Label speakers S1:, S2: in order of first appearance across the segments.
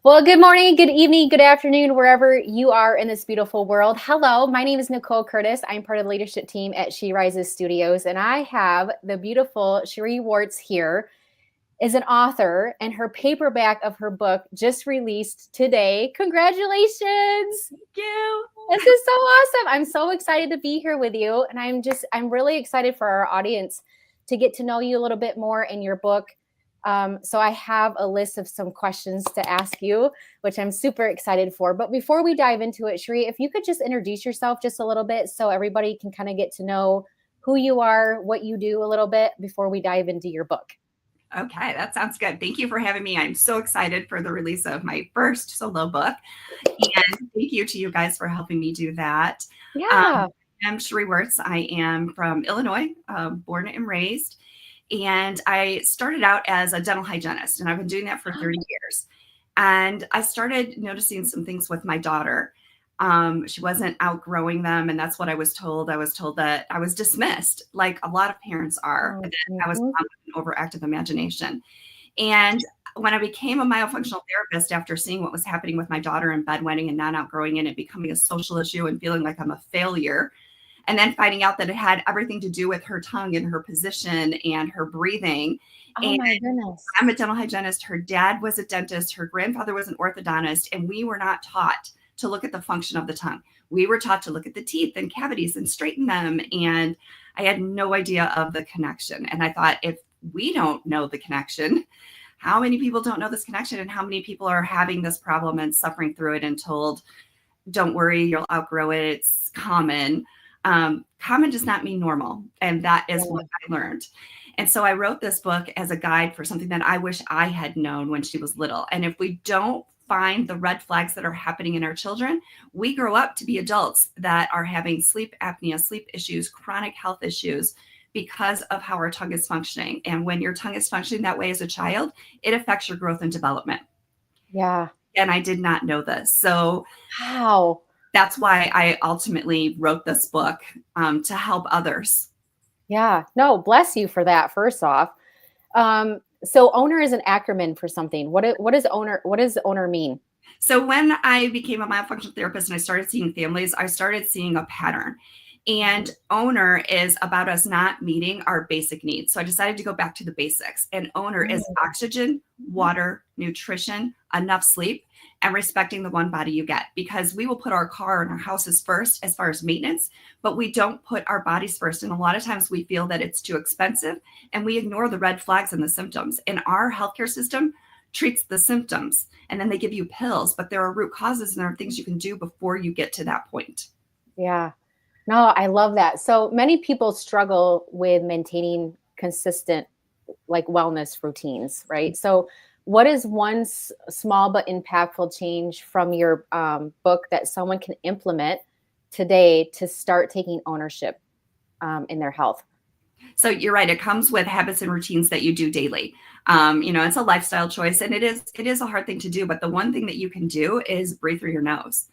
S1: Well, good morning, good evening, good afternoon, wherever you are in this beautiful world. Hello, my name is Nicole Curtis. I'm part of the leadership team at She Rises Studios, and I have the beautiful Sheree Wertz here, is an author, and her paperback of her book just released today. Congratulations!
S2: Thank you.
S1: This is so awesome. I'm so excited to be here with you, and I'm really excited for our audience to get to know you a little bit more in your book. So I have a list of some questions to ask you, which I'm super excited for. But before we dive into it, Sheree, if you could just introduce yourself just a little bit so everybody can kind of get to know who you are, what you do a little bit before we dive into your book.
S2: Okay, that sounds good. Thank you for having me. I'm so excited for the release of my first solo book. And thank you to you guys for helping me do that.
S1: Yeah.
S2: I'm Sheree Wertz. I am from Illinois, born and raised. And I started out as a dental hygienist, and I've been doing that for 30 years. And I started noticing some things with my daughter. She wasn't outgrowing them, and that's what I was told. I was told that I was dismissed, like a lot of parents are, that I was a mom with an overactive imagination. And when I became a myofunctional therapist after seeing what was happening with my daughter in bedwetting and not outgrowing it, and it becoming a social issue and feeling like I'm a failure, and then finding out that it had everything to do with her tongue and her position and her breathing.
S1: Oh
S2: And
S1: my goodness.
S2: I'm a dental hygienist. Her dad was a dentist. Her grandfather was an orthodontist. And we were not taught to look at the function of the tongue. We were taught to look at the teeth and cavities and straighten them. And I had no idea of the connection. And I thought, if we don't know the connection, how many people don't know this connection, and how many people are having this problem and suffering through it and told, don't worry, you'll outgrow it. It's common. Common does not mean normal. And that is what I learned. And so I wrote this book as a guide for something that I wish I had known when she was little. And if we don't find the red flags that are happening in our children, we grow up to be adults that are having sleep apnea, sleep issues, chronic health issues because of how our tongue is functioning. And when your tongue is functioning that way as a child, it affects your growth and development.
S1: Yeah.
S2: And I did not know this. So
S1: Wow.
S2: that's why I ultimately wrote this book, to help others.
S1: Yeah. No, bless you for that, first off. So O.W.N.E.R is an acronym for something. What does O.W.N.E.R mean?
S2: So when I became a myofunctional therapist and I started seeing families, I started seeing a pattern. And O.W.N.E.R is about us not meeting our basic needs. So I decided to go back to the basics. And O.W.N.E.R is oxygen, water, nutrition, enough sleep, and respecting the one body you get. Because we will put our car and our houses first as far as maintenance, but we don't put our bodies first. And a lot of times we feel that it's too expensive and we ignore the red flags and the symptoms. And our healthcare system treats the symptoms, and then they give you pills, but there are root causes and there are things you can do before you get to that point.
S1: Yeah. No, I love that. So many people struggle with maintaining consistent like wellness routines, right? So what is one small but impactful change from your book that someone can implement today to start taking ownership in their health?
S2: So you're right. It comes with habits and routines that you do daily. It's a lifestyle choice, and it is a hard thing to do. But the one thing that you can do is breathe through your nose.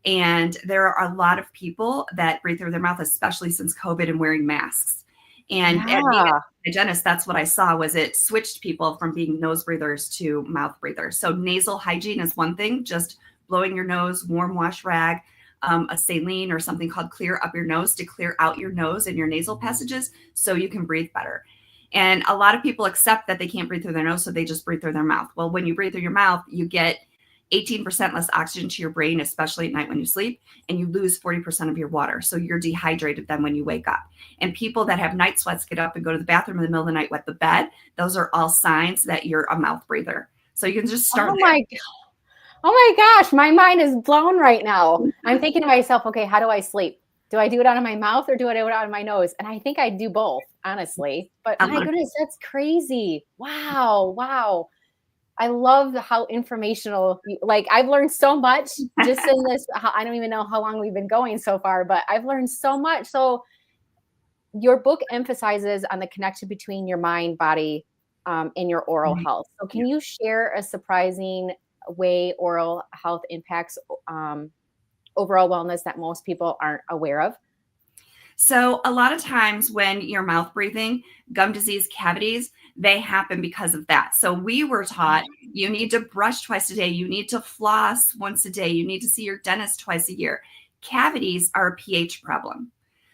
S2: And there are a lot of people that breathe through their mouth, especially since COVID and wearing masks. And being a hygienist, that's what I saw, was it switched people from being nose breathers to mouth breathers. So nasal hygiene is one thing, just blowing your nose, warm wash rag, a saline or something called clear up your nose to clear out your nose and your nasal passages so you can breathe better. And a lot of people accept that they can't breathe through their nose, so they just breathe through their mouth. Well, when you breathe through your mouth, you get 18% less oxygen to your brain, especially at night when you sleep, and you lose 40% of your water. So you're dehydrated then when you wake up. And people that have night sweats, get up and go to the bathroom in the middle of the night, wet the bed. Those are all signs that you're a mouth breather. So you can just start there.
S1: Oh my gosh, my mind is blown right now. I'm thinking to myself, okay, how do I sleep? Do I do it out of my mouth or do I do it out of my nose? And I think I do both, honestly. But my goodness, that's crazy. Wow. Wow. I love how informational, like I've learned so much just in this. I don't even know how long we've been going so far, but I've learned so much. So your book emphasizes on the connection between your mind, body, and your oral health. So can you share a surprising way oral health impacts overall wellness that most people aren't aware of?
S2: So a lot of times when you're mouth breathing, gum disease, cavities, they happen because of that. So we were taught, You need to brush twice a day. You need to floss once a day. You need to see your dentist twice a year. Cavities are a pH problem.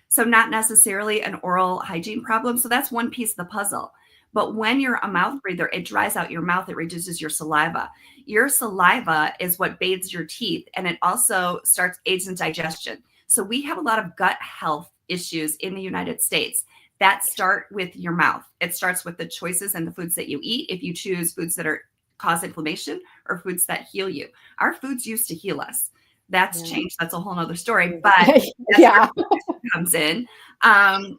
S2: So not necessarily an oral hygiene problem. So that's one piece of the puzzle. But when you're a mouth breather, it dries out your mouth. It reduces your saliva. Your saliva is what bathes your teeth, and it also aids in digestion. So we have a lot of gut health issues in the United States that start with your mouth. It starts with the choices and the foods that you eat. If you choose foods that cause inflammation or foods that heal you. Our foods used to heal us. That's changed. That's a whole nother story, but that's where it comes in. And,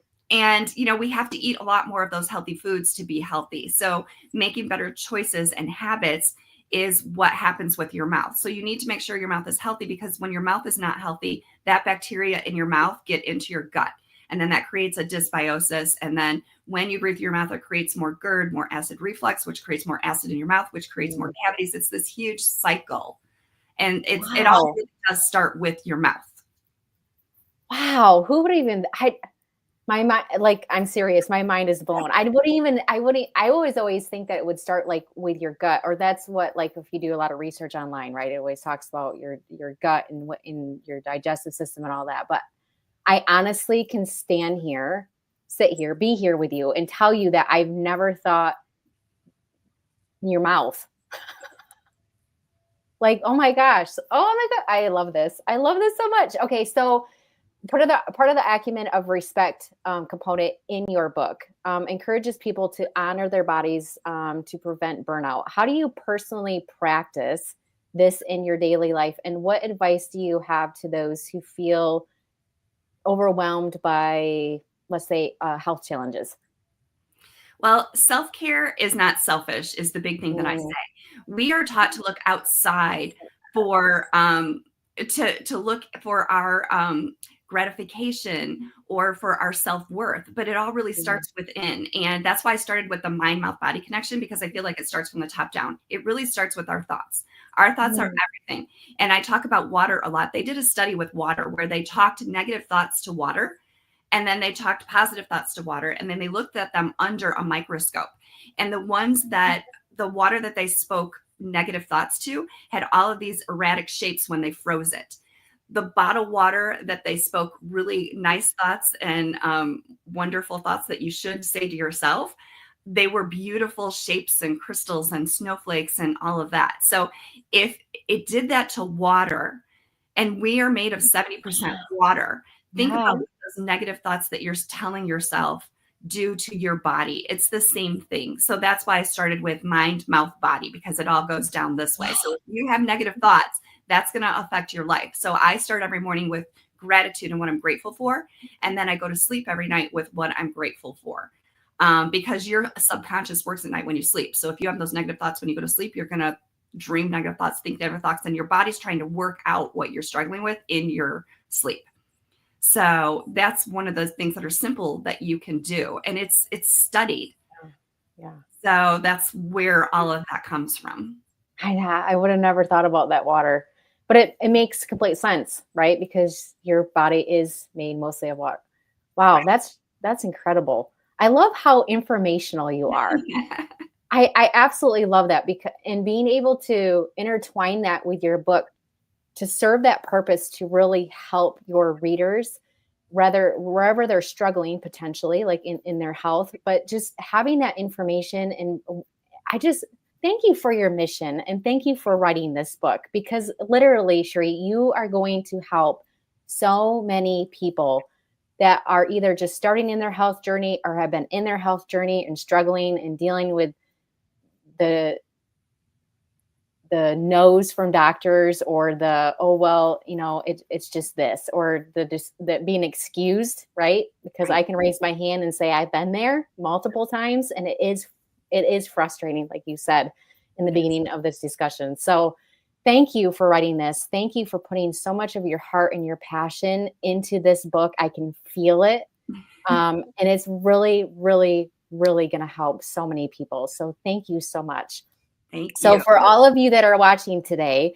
S2: we have to eat a lot more of those healthy foods to be healthy. So making better choices and habits is what happens with your mouth. So you need to make sure your mouth is healthy, because when your mouth is not healthy, that bacteria in your mouth get into your gut. And then that creates a dysbiosis. And then when you breathe through your mouth, it creates more GERD, more acid reflux, which creates more acid in your mouth, which creates more cavities. It's this huge cycle. And it all really does start with your mouth.
S1: Wow. Who would even, my mind, like, I'm serious. My mind is blown. I always think that it would start like with your gut, or that's what, like, if you do a lot of research online, right? It always talks about your gut and what in your digestive system and all that. But I honestly can sit here, be here with you and tell you that I've never thought your mouth. Like, oh my gosh. Oh my God. I love this. I love this so much. Okay. So part of the acumen of respect component in your book encourages people to honor their bodies to prevent burnout. How do you personally practice this in your daily life? And what advice do you have to those who feel overwhelmed by, let's say, health challenges?
S2: Well, self-care is not selfish, is the big thing that I say. We are taught to look outside for to look for our gratification or for our self-worth, but it all really starts within. And that's why I started with the mind, mouth, body connection, because I feel like it starts from the top down. It really starts with our thoughts. Our thoughts are everything. And I talk about water a lot. They did a study with water where they talked negative thoughts to water, and then they talked positive thoughts to water, and then they looked at them under a microscope. And the water that they spoke negative thoughts to had all of these erratic shapes when they froze it. The bottled water that they spoke really nice thoughts and wonderful thoughts that you should say to yourself, they were beautiful shapes and crystals and snowflakes and all of that. So if it did that to water, and we are made of 70% water, think about those negative thoughts that you're telling yourself do to your body. It's the same thing. So that's why I started with mind, mouth, body, because it all goes down this way. So if you have negative thoughts, that's going to affect your life. So I start every morning with gratitude and what I'm grateful for. And then I go to sleep every night with what I'm grateful for. Because your subconscious works at night when you sleep. So if you have those negative thoughts when you go to sleep, you're going to dream negative thoughts, think negative thoughts, and your body's trying to work out what you're struggling with in your sleep. So that's one of those things that are simple that you can do. And it's studied.
S1: Yeah.
S2: So that's where all of that comes from.
S1: I would have never thought about that water, but it makes complete sense, right? Because your body is made mostly of water. Wow. Right. That's incredible. I love how informational you are. I absolutely love that, because and being able to intertwine that with your book to serve that purpose to really help your readers, wherever they're struggling potentially, like in their health, but just having that information. And I just thank you for your mission, and thank you for writing this book, because literally, Sheree, you are going to help so many people that are either just starting in their health journey or have been in their health journey and struggling and dealing with the no's from doctors, or the, oh, well, it's just this, or the being excused, right? Because I can raise my hand and say I've been there multiple times, and it is frustrating, like you said in the beginning of this discussion. So thank you for writing this. Thank you for putting so much of your heart and your passion into this book. I can feel it. And it's really, really, really going to help so many people. So thank you so much.
S2: Thank you.
S1: So for all of you that are watching today,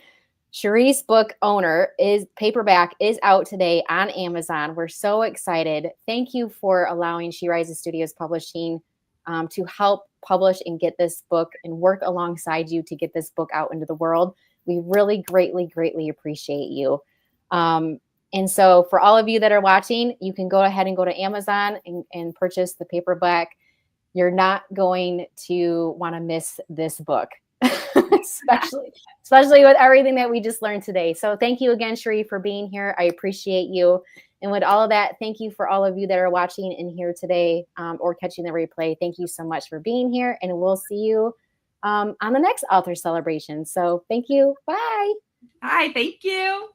S1: Sheree's book, O.W.N.E.R, paperback is out today on Amazon. We're so excited. Thank you for allowing She Rises Studios Publishing to help publish and get this book and work alongside you to get this book out into the world. We really greatly, greatly appreciate you. And so for all of you that are watching, you can go ahead and go to Amazon and purchase the paperback. You're not going to want to miss this book, especially with everything that we just learned today. So thank you again, Sheree, for being here. I appreciate you. And with all of that, thank you for all of you that are watching and here today or catching the replay. Thank you so much for being here. And we'll see you on the next author celebration. So thank you. Bye.
S2: Hi, thank you.